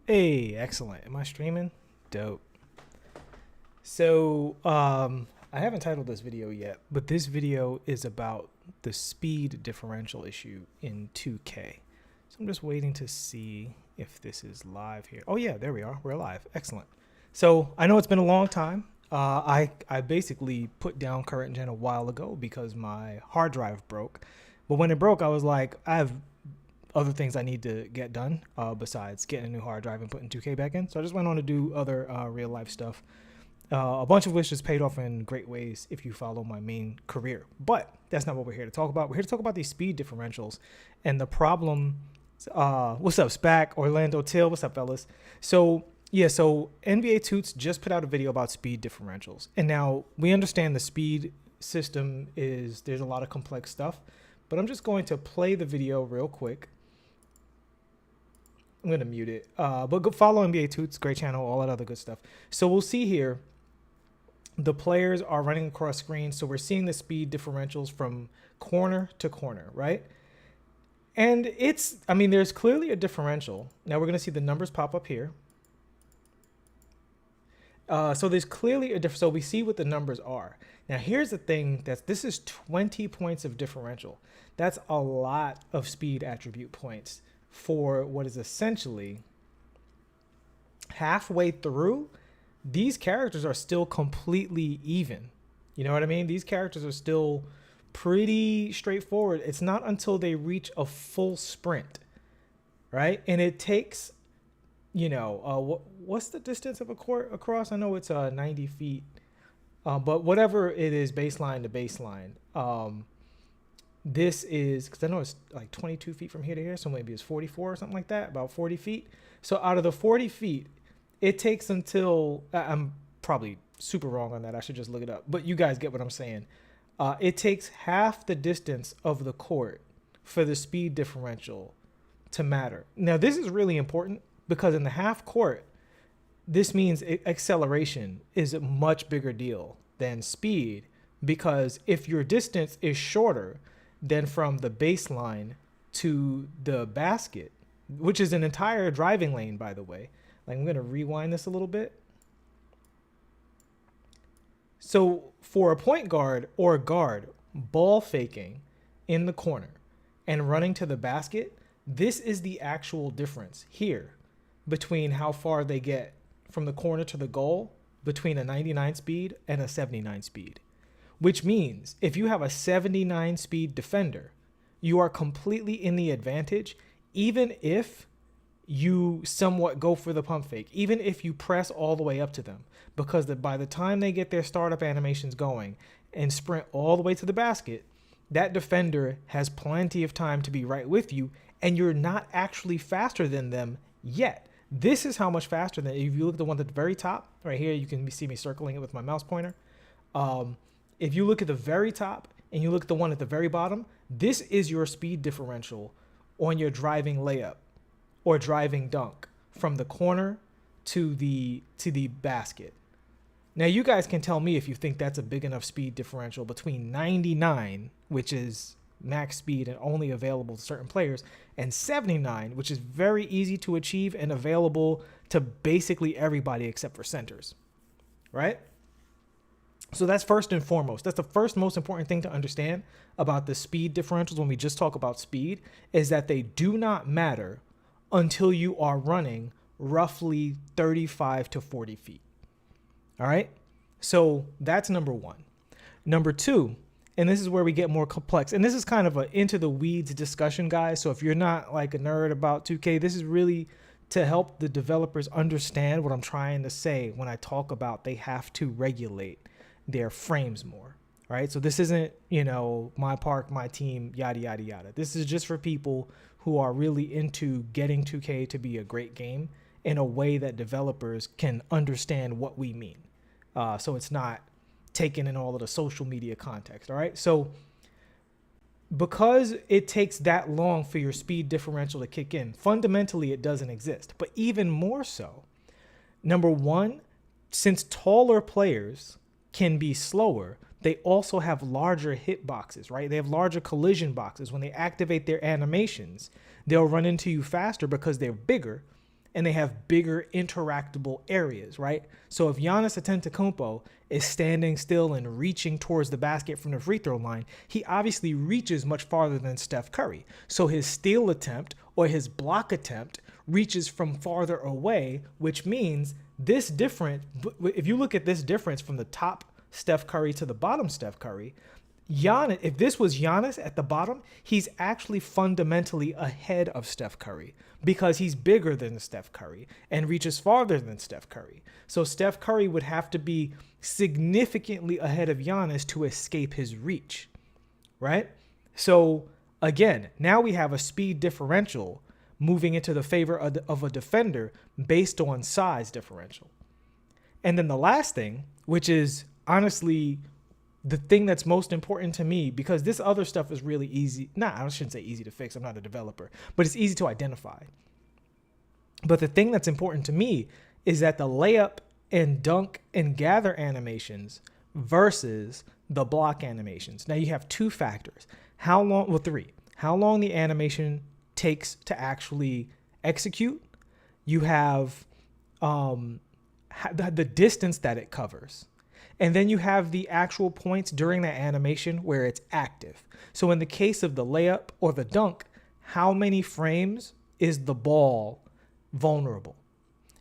Hey, excellent. Am I streaming? Dope. So, I haven't titled this video yet, but this video is about the speed differential issue in 2K. So I'm just waiting to see if this is live here. Oh yeah, there we are. We're live. Excellent. So I know it's been a long time. I basically put down current gen a while ago because my hard drive broke. But when it broke, I was like, I have other things I need to get done besides getting a new hard drive and putting 2K back in. So I just went on to do other real life stuff, a bunch of which has paid off in great ways if you follow my main career. But that's not what we're here to talk about. We're here to talk about these speed differentials and the problem. What's up, SPAC, Orlando Till? What's up, fellas? So yeah, so NBA Toots just put out a video about speed differentials. And now we understand the speed system is, there's a lot of complex stuff, but I'm just going to play the video real quick. I'm going to mute it. But go follow NBA Toots, great channel, all that other good stuff. So we'll see here, the players are running across screen. So we're seeing the speed differentials from corner to corner, right? And it's, I mean, there's clearly a differential. Now we're going to see the numbers pop up here. So there's clearly a difference. So we see what the numbers are. Now here's the thing, this is 20 points of differential. That's a lot of speed attribute points for what is essentially halfway through. These characters are still completely even. You know what I mean? These characters are still pretty straightforward. It's not until they reach a full sprint, right? And it takes, you know, what's the distance of a court across? I know it's 90 feet, but whatever it is, baseline to baseline. This is, because I know it's like 22 feet from here to here, so maybe it's 44 or something like that, about 40 feet. So out of the 40 feet, it takes until, I'm probably super wrong on that, I should just look it up, but you guys get what I'm saying. It takes half the distance of the court for the speed differential to matter. Now this is really important because in the half court, this means acceleration is a much bigger deal than speed, because if your distance is shorter than from the baseline to the basket, which is an entire driving lane, by the way. Like, I'm going to rewind this a little bit. So for a point guard or a guard, ball faking in the corner and running to the basket, this is the actual difference here between how far they get from the corner to the goal between a 99 speed and a 79 speed. Which means if you have a 79 speed defender, you are completely in the advantage, even if you somewhat go for the pump fake, even if you press all the way up to them, because by the time they get their startup animations going and sprint all the way to the basket, that defender has plenty of time to be right with you, and you're not actually faster than them yet. This is how much faster than, if you look at the one at the very top right here, you can see me circling it with my mouse pointer. If you look at the very top and you look at the one at the very bottom, this is your speed differential on your driving layup or driving dunk from the corner to the basket. Now you guys can tell me if you think that's a big enough speed differential between 99, which is max speed and only available to certain players, and 79, which is very easy to achieve and available to basically everybody except for centers, right? So that's first and foremost. That's the first most important thing to understand about the speed differentials when we just talk about speed, is that they do not matter until you are running roughly 35 to 40 feet. All right. So that's number one. Number two, and this is where we get more complex, and this is kind of a into the weeds discussion, guys. So if you're not like a nerd about 2K, this is really to help the developers understand what I'm trying to say when I talk about they have to regulate their frames more, right? So this isn't, you know, my park, my team, yada, yada, yada. This is just for people who are really into getting 2K to be a great game in a way that developers can understand what we mean. So it's not taken in all of the social media context, all right? So because it takes that long for your speed differential to kick in, fundamentally it doesn't exist. But even more so, number one, since taller players can be slower, they also have larger hit boxes, right? They have larger collision boxes. When they activate their animations, they'll run into you faster because they're bigger and they have bigger interactable areas, right? So if Giannis Antetokounmpo is standing still and reaching towards the basket from the free throw line, he obviously reaches much farther than Steph Curry. So his steal attempt or his block attempt reaches from farther away, which means this difference, if you look at this difference from the top Steph Curry to the bottom Steph Curry, Giannis, if this was Giannis at the bottom, he's actually fundamentally ahead of Steph Curry because he's bigger than Steph Curry and reaches farther than Steph Curry. So Steph Curry would have to be significantly ahead of Giannis to escape his reach, right? So again, now we have a speed differential moving into the favor of a defender based on size differential. And then the last thing, which is honestly the thing that's most important to me, because this other stuff is really easy. I shouldn't say easy to fix. I'm not a developer, but it's easy to identify. But the thing that's important to me is that the layup and dunk and gather animations versus the block animations. Now you have two factors. Three. How long the animation takes to actually execute. You have the distance that it covers. And then you have the actual points during that animation where it's active. So in the case of the layup or the dunk, how many frames is the ball vulnerable?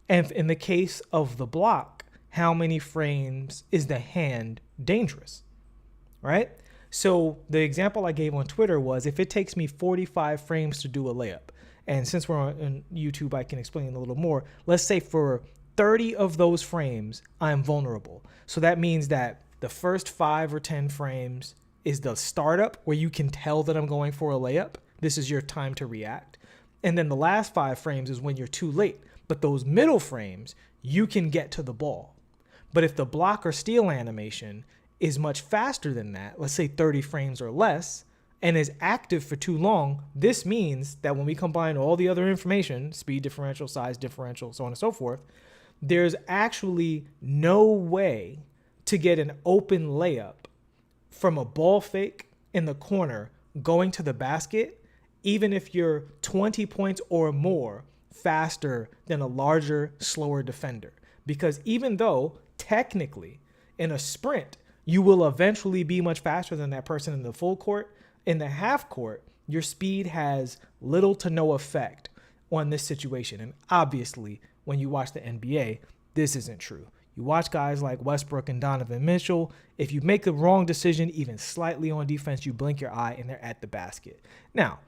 And in the case of the block, how many frames is the hand dangerous, right? So the example I gave on Twitter was if it takes me 45 frames to do a layup, and since we're on YouTube, I can explain a little more. Let's say for 30 of those frames, I'm vulnerable. So that means that the first 5 or 10 frames is the startup where you can tell that I'm going for a layup. This is your time to react. And then the last 5 frames is when you're too late. But those middle frames, you can get to the ball. But if the block or steal animation is much faster than that, let's say 30 frames or less, and is active for too long, this means that when we combine all the other information, speed differential, size differential, so on and so forth, there's actually no way to get an open layup from a ball fake in the corner going to the basket, even if you're 20 points or more faster than a larger, slower defender. Because even though technically in a sprint, you will eventually be much faster than that person in the full court, in the half court, your speed has little to no effect on this situation. And obviously, when you watch the NBA, this isn't true. You watch guys like Westbrook and Donovan Mitchell. If you make the wrong decision, even slightly on defense, you blink your eye and they're at the basket. Now,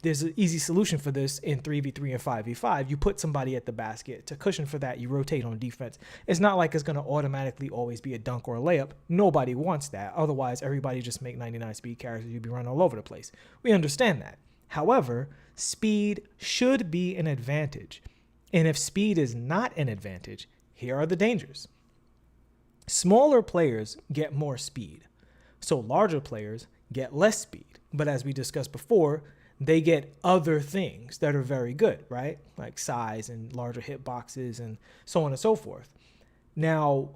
there's an easy solution for this in 3v3 and 5v5. You put somebody at the basket. To cushion for that, you rotate on defense. It's not like it's going to automatically always be a dunk or a layup. Nobody wants that. Otherwise, everybody just make 99 speed carries and you'd be running all over the place. We understand that. However, speed should be an advantage. And if speed is not an advantage, here are the dangers. Smaller players get more speed, so larger players get less speed. But as we discussed before, they get other things that are very good, right? Like size and larger hit boxes and so on and so forth. Now,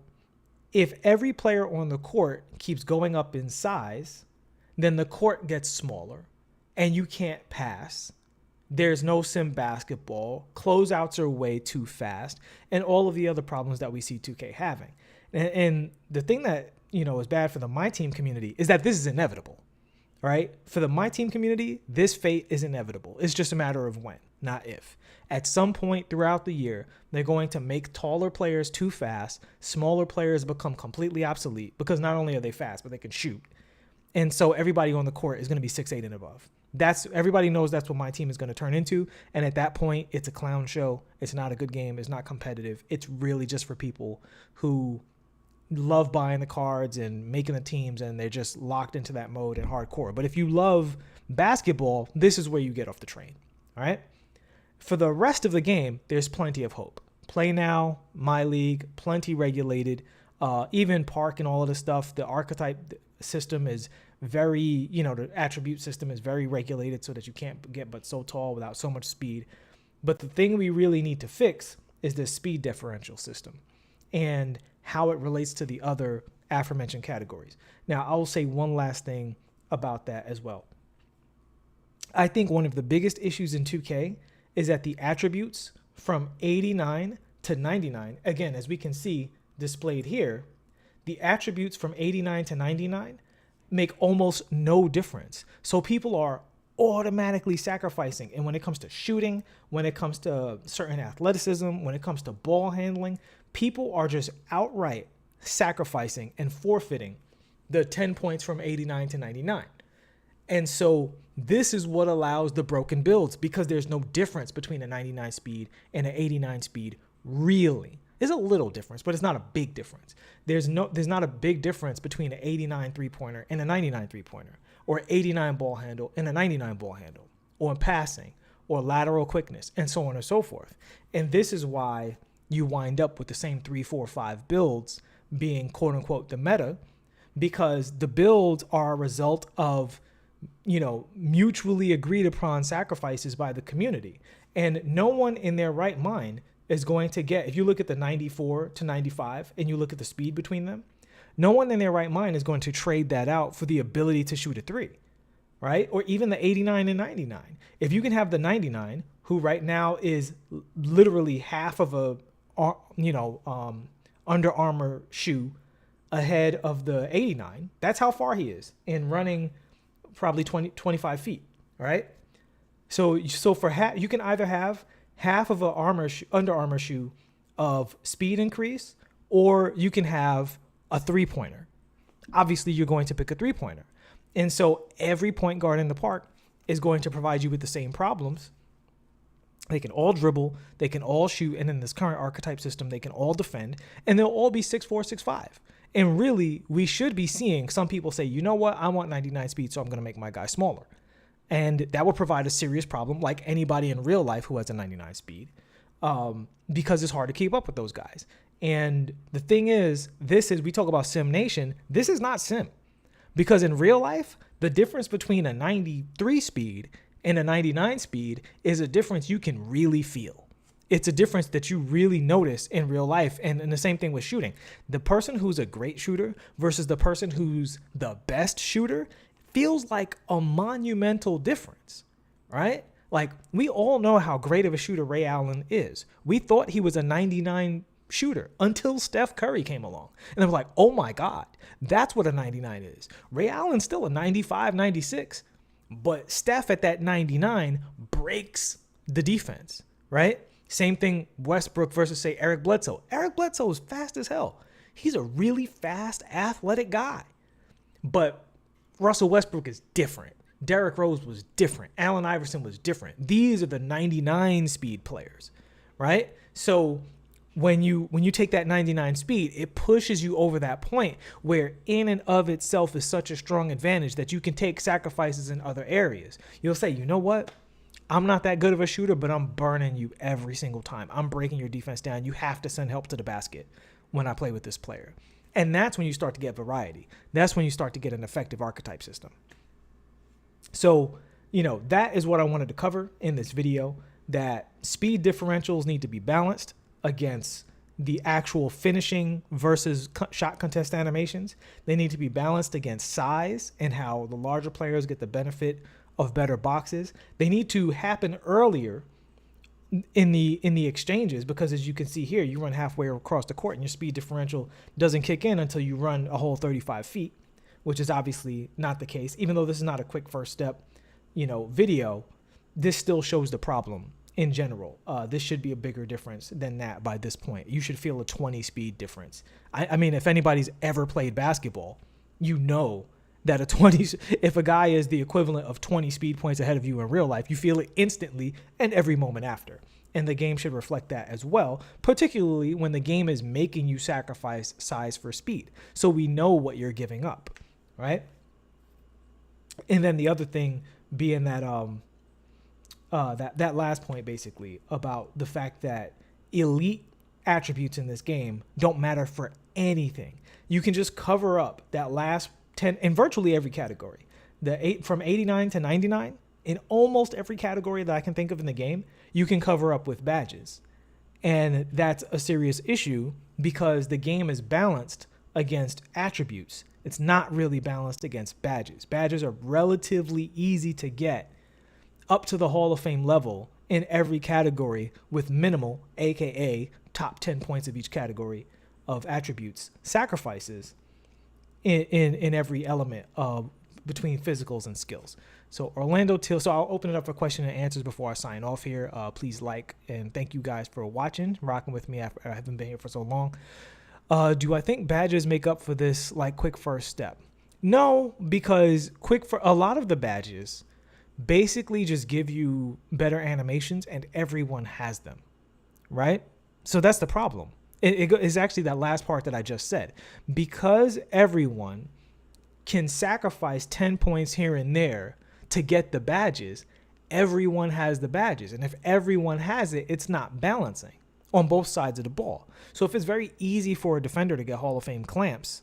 if every player on the court keeps going up in size, then the court gets smaller and you can't pass. There's no sim basketball. Closeouts are way too fast, and all of the other problems that we see 2K having. And the thing that, is bad for the My Team community is that this is inevitable, right? For the My Team community, this fate is inevitable. It's just a matter of when, not if. At some point throughout the year, they're going to make taller players too fast. Smaller players become completely obsolete because not only are they fast, but they can shoot. And so everybody on the court is going to be 6'8" and above. Everybody knows that's what My Team is going to turn into. And at that point, it's a clown show. It's not a good game. It's not competitive. It's really just for people who love buying the cards and making the teams, and they're just locked into that mode and hardcore. But if you love basketball, this is where you get off the train. All right. For the rest of the game, there's plenty of hope. Play Now, My League, plenty regulated. Even Park and all of the stuff, the archetype system is very, the attribute system is very regulated so that you can't get but so tall without so much speed. But the thing we really need to fix is the speed differential system and how it relates to the other aforementioned categories. Now, I will say one last thing about that as well. I think one of the biggest issues in 2K is that the attributes from 89 to 99, again, as we can see displayed here, the attributes from 89 to 99 make almost no difference. So people are automatically sacrificing. And when it comes to shooting, when it comes to certain athleticism, when it comes to ball handling, people are just outright sacrificing and forfeiting the 10 points from 89 to 99. And so this is what allows the broken builds, because there's no difference between a 99 speed and an 89 speed, really. There's a little difference, but it's not a big difference. There's not a big difference between an 89 three-pointer and a 99 three-pointer, or 89 ball handle and a 99 ball handle, or in passing, or lateral quickness, and so on and so forth. And this is why you wind up with the same 3, 4, 5 builds being quote unquote the meta, because the builds are a result of, mutually agreed upon sacrifices by the community. And no one in their right mind is going to get, if you look at the 94 to 95 and you look at the speed between them, no one in their right mind is going to trade that out for the ability to shoot a three, right? Or even the 89 and 99. If you can have the 99, who right now is literally half of a, Under Armour shoe ahead of the 89, that's how far he is in running probably 25 feet, right? So for you can either have half of a Under Armour shoe of speed increase, or you can have a three-pointer. Obviously, you're going to pick a three-pointer. And so every point guard in the park is going to provide you with the same problems. They can all dribble, they can all shoot, and in this current archetype system, they can all defend, and they'll all be 6'4", 6'5". And really, we should be seeing some people say, you know what, I want 99 speed, so I'm going to make my guy smaller. And that would provide a serious problem, like anybody in real life who has a 99 speed, because it's hard to keep up with those guys. And the thing is, we talk about Sim Nation, this is not Sim. Because in real life, the difference between a 93 speed and a 99 speed is a difference you can really feel. It's a difference that you really notice in real life. And the same thing with shooting. The person who's a great shooter versus the person who's the best shooter feels like a monumental difference, right? Like, we all know how great of a shooter Ray Allen is. We thought he was a 99 shooter until Steph Curry came along. And they were like, oh my God, that's what a 99 is. Ray Allen's still a 95, 96. But Steph at that 99 breaks the defense, right? Same thing, Westbrook versus, say, Eric Bledsoe. Eric Bledsoe is fast as hell. He's a really fast, athletic guy. But Russell Westbrook is different. Derrick Rose was different. Allen Iverson was different. These are the 99 speed players, right? So when you take that 99 speed, it pushes you over that point where in and of itself is such a strong advantage that you can take sacrifices in other areas. You'll say, you know what? I'm not that good of a shooter, but I'm burning you every single time. I'm breaking your defense down. You have to send help to the basket when I play with this player. And that's when you start to get variety. That's when you start to get an effective archetype system. So, that is what I wanted to cover in this video, that speed differentials need to be balanced against the actual finishing versus shot contest animations. They need to be balanced against size and how the larger players get the benefit of better boxes. They need to happen earlier in the exchanges, because as you can see here, you run halfway across the court and your speed differential doesn't kick in until you run a whole 35 feet, which is obviously not the case. Even though this is not a quick first step, video, this still shows the problem in general. This should be a bigger difference than that by this point. You should feel a 20 speed difference. I mean, if anybody's ever played basketball, that if a guy is the equivalent of 20 speed points ahead of you in real life, you feel it instantly and every moment after. And the game should reflect that as well, particularly when the game is making you sacrifice size for speed. So we know what you're giving up, right? And then the other thing being that that last point basically about the fact that elite attributes in this game don't matter for anything. You can just cover up that last 10 in virtually every category. From 89 to 99, in almost every category that I can think of in the game, you can cover up with badges. And that's a serious issue because the game is balanced against attributes. It's not really balanced against badges. Badges are relatively easy to get up to the Hall of Fame level in every category with minimal, aka top 10 points of each category of attributes, sacrifices in every element between physicals and skills. So Orlando Till. So I'll open it up for question and answers before I sign off here. Please like and thank you guys for watching, rocking with me after I haven't been here for so long. Do I think badges make up for this like quick first step? No, because a lot of the badges basically just give you better animations and everyone has them, right? So that's the problem. It is actually that last part that I just said. Because everyone can sacrifice 10 points here and there to get the badges, everyone has the badges. And if everyone has it, it's not balancing on both sides of the ball. So if it's very easy for a defender to get Hall of Fame clamps,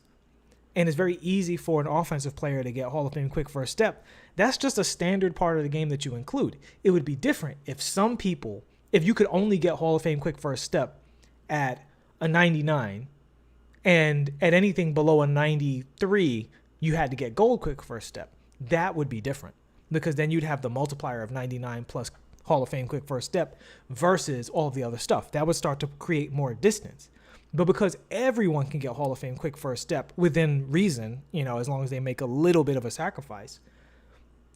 and it's very easy for an offensive player to get Hall of Fame quick first step, that's just a standard part of the game that you include. It would be different if some people, if you could only get Hall of Fame quick first step at a 99, and at anything below a 93, you had to get gold quick first step. That would be different, because then you'd have the multiplier of 99 plus Hall of Fame quick first step versus all of the other stuff. That would start to create more distance. But because everyone can get Hall of Fame quick first step within reason, as long as they make a little bit of a sacrifice,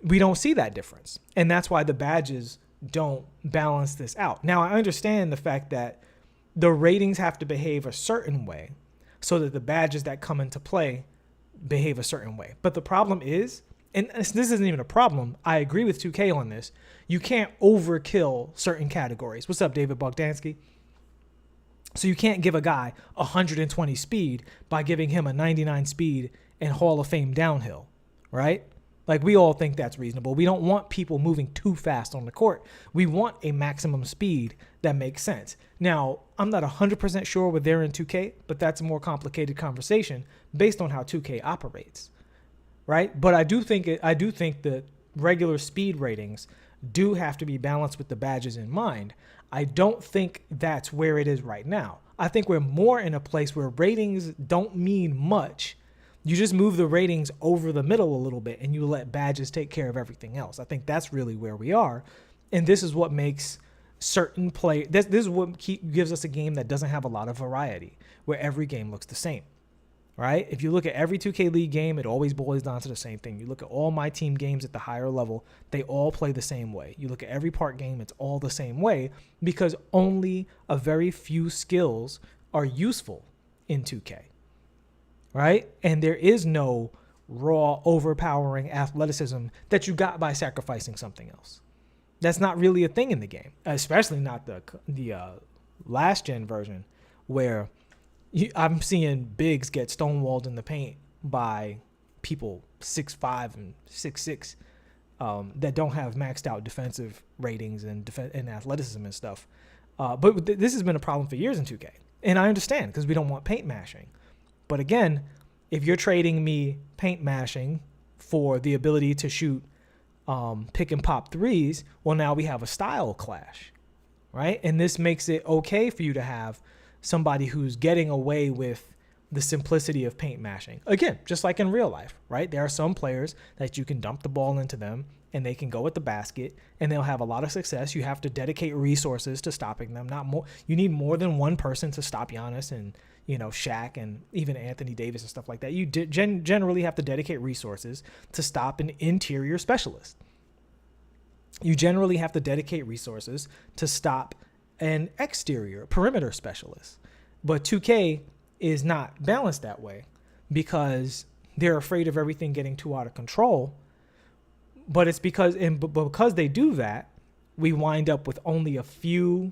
we don't see that difference. And that's why the badges don't balance this out. Now, I understand the fact that the ratings have to behave a certain way so that the badges that come into play behave a certain way. But the problem is, and this isn't even a problem, I agree with 2K on this, you can't overkill certain categories. What's up, David Bogdansky? So you can't give a guy 120 speed by giving him a 99 speed and Hall of Fame downhill, right? Like, we all think that's reasonable. We don't want people moving too fast on the court. We want a maximum speed that makes sense. Now, I'm not 100% sure we're there in 2K, but that's a more complicated conversation based on how 2K operates, right? But I do think that regular speed ratings do have to be balanced with the badges in mind. I don't think that's where it is right now. I think we're more in a place where ratings don't mean much. You just move the ratings over the middle a little bit and you let badges take care of everything else. I think that's really where we are. And this is what makes certain play. This is what gives us a game that doesn't have a lot of variety, where every game looks the same, right? If you look at every 2K League game, it always boils down to the same thing. You look at all my team games at the higher level, they all play the same way. You look at every part game, it's all the same way, because only a very few skills are useful in 2K, right? And there is no raw, overpowering athleticism that you got by sacrificing something else. That's not really a thing in the game, especially not the last gen version, where I'm seeing bigs get stonewalled in the paint by people 6'5" and 6'6" that don't have maxed out defensive ratings and athleticism and stuff. But this has been a problem for years in 2K. And I understand, because we don't want paint mashing. But again, if you're trading me paint mashing for the ability to shoot pick and pop threes, well, now we have a style clash, right? And this makes it okay for you to have somebody who's getting away with the simplicity of paint mashing. Again, just like in real life, right? There are some players that you can dump the ball into them and they can go at the basket and they'll have a lot of success. You have to dedicate resources to stopping them. Not more. You need more than one person to stop Giannis and, Shaq and even Anthony Davis and stuff like that. You generally have to dedicate resources to stop an interior specialist. You generally have to dedicate resources to stop an exterior perimeter specialist. But 2K is not balanced that way because they're afraid of everything getting too out of control. But it's because they do that, we wind up with only a few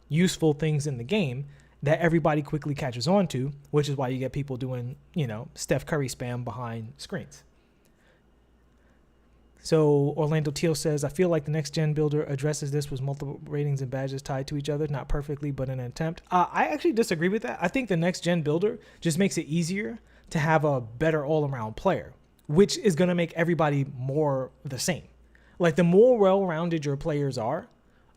useful things in the game that everybody quickly catches on to, which is why you get people doing, Steph Curry spam behind screens. So Orlando Teal says, I feel like the next gen builder addresses this with multiple ratings and badges tied to each other, not perfectly, but in an attempt. I actually disagree with that. I think the next gen builder just makes it easier to have a better all-around player, which is going to make everybody more the same. Like, the more well-rounded your players are,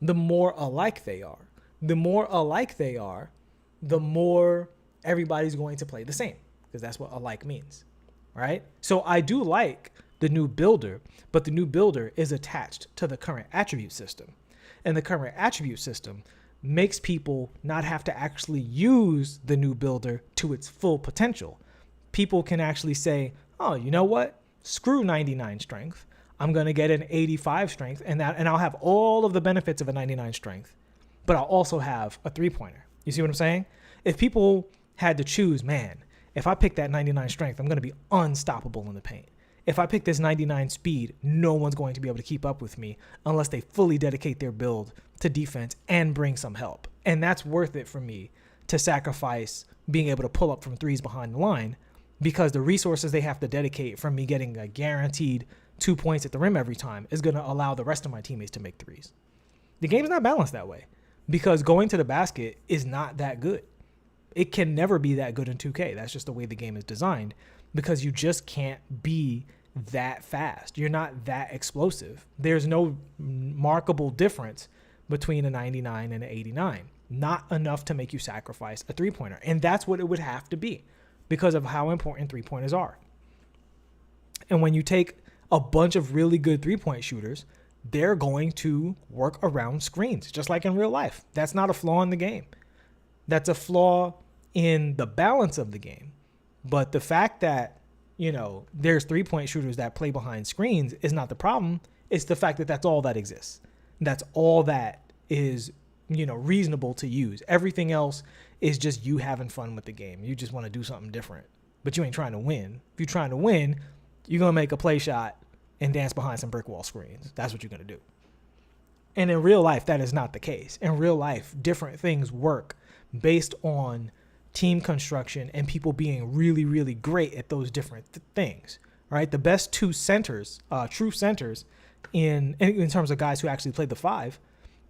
the more alike they are. The more alike they are, the more everybody's going to play the same, because that's what alike means, right? So I do like the new builder, but the new builder is attached to the current attribute system. And the current attribute system makes people not have to actually use the new builder to its full potential. People can actually say, oh, you know what? Screw 99 strength. I'm going to get an 85 strength, and I'll have all of the benefits of a 99 strength, but I'll also have a 3-pointer. You see what I'm saying? If people had to choose, man, if I pick that 99 strength, I'm going to be unstoppable in the paint. If I pick this 99 speed, no one's going to be able to keep up with me unless they fully dedicate their build to defense and bring some help. And that's worth it for me to sacrifice being able to pull up from threes behind the line, because the resources they have to dedicate from me getting a guaranteed 2 points at the rim every time is going to allow the rest of my teammates to make threes. The game's not balanced that way because going to the basket is not that good. It can never be that good in 2K. That's just the way the game is designed, because you just can't be that fast. You're not that explosive. There's no markable difference between a 99 and an 89. Not enough to make you sacrifice a 3-pointer. And that's what it would have to be because of how important 3-pointers are. And when you take a bunch of really good 3-point shooters, they're going to work around screens, just like in real life. That's not a flaw in the game. That's a flaw in the balance of the game. But the fact that, there's 3-point shooters that play behind screens is not the problem. It's the fact that that's all that exists. That's all that is, reasonable to use. Everything else is just you having fun with the game. You just want to do something different, but you ain't trying to win. If you're trying to win, you're going to make a play shot and dance behind some brick wall screens. That's what you're going to do. And in real life, that is not the case. In real life, different things work based on team construction and people being really, really great at those different things, right? The best two centers, true centers in terms of guys who actually played the 5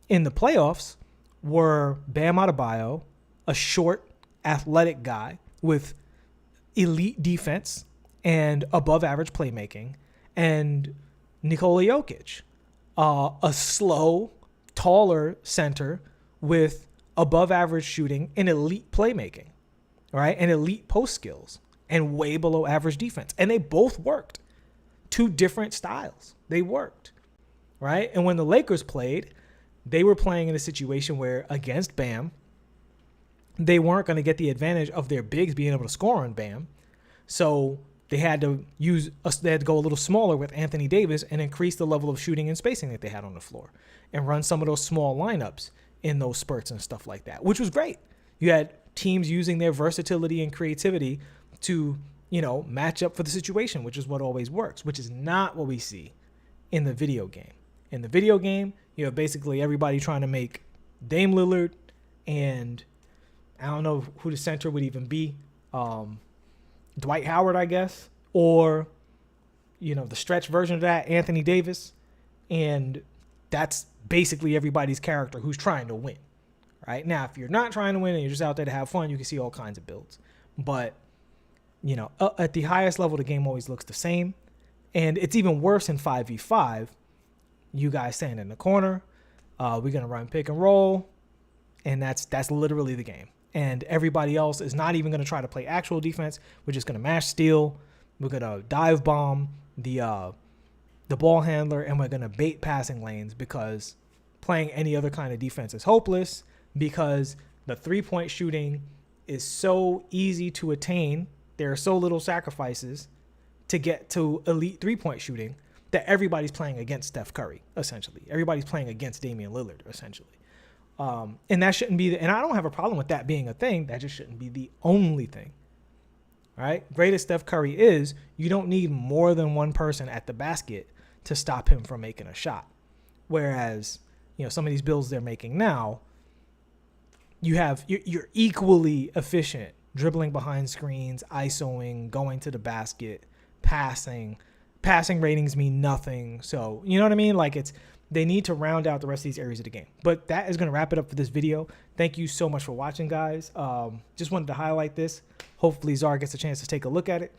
in the playoffs were Bam Adebayo, a short, athletic guy with elite defense and above average playmaking, and Nikola Jokic, a slow, taller center with above average shooting and elite playmaking, right? And elite post skills and way below average defense. And they both worked. Two different styles. They worked, right? And when the Lakers played, they were playing in a situation where against Bam, they weren't going to get the advantage of their bigs being able to score on Bam. So they had to go a little smaller with Anthony Davis and increase the level of shooting and spacing that they had on the floor and run some of those small lineups in those spurts and stuff like that, which was great. You had teams using their versatility and creativity to, match up for the situation, which is what always works, which is not what we see in the video game. In the video game, you have basically everybody trying to make Dame Lillard, and I don't know who the center would even be, Dwight Howard, I guess, or, the stretch version of that, Anthony Davis, and that's basically everybody's character who's trying to win, right? Now, if you're not trying to win and you're just out there to have fun, you can see all kinds of builds. But, at the highest level, the game always looks the same. And it's even worse in 5v5. You guys stand in the corner. We're going to run pick and roll. And that's literally the game. And everybody else is not even going to try to play actual defense. We're just going to mash steal. We're going to dive bomb the ball handler, and we're going to bait passing lanes, because playing any other kind of defense is hopeless, because the 3-point shooting is so easy to attain. There are so little sacrifices to get to elite 3-point shooting that everybody's playing against Steph Curry, essentially. Everybody's playing against Damian Lillard, essentially. And that shouldn't be and I don't have a problem with that being a thing. That just shouldn't be the only thing. Right? Great as Steph Curry is, you don't need more than one person at the basket to stop him from making a shot. Whereas, some of these builds they're making now, you're equally efficient dribbling behind screens, isoing, going to the basket, passing. Passing ratings mean nothing. So, you know what I mean? They need to round out the rest of these areas of the game. But that is going to wrap it up for this video. Thank you so much for watching, guys. Just wanted to highlight this. Hopefully Czar gets a chance to take a look at it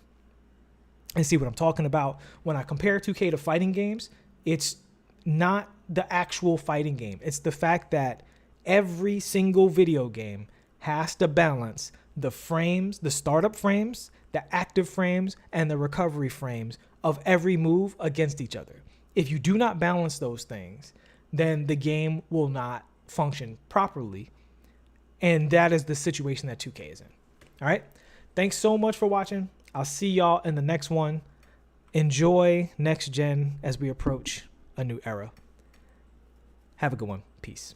and see what I'm talking about. When I compare 2K to fighting games, it's not the actual fighting game. It's the fact that every single video game has to balance the frames, the startup frames, the active frames, and the recovery frames of every move against each other. If you do not balance those things, then the game will not function properly. And that is the situation that 2K is in. All right. Thanks so much for watching. I'll see y'all in the next one. Enjoy next gen as we approach a new era. Have a good one. Peace.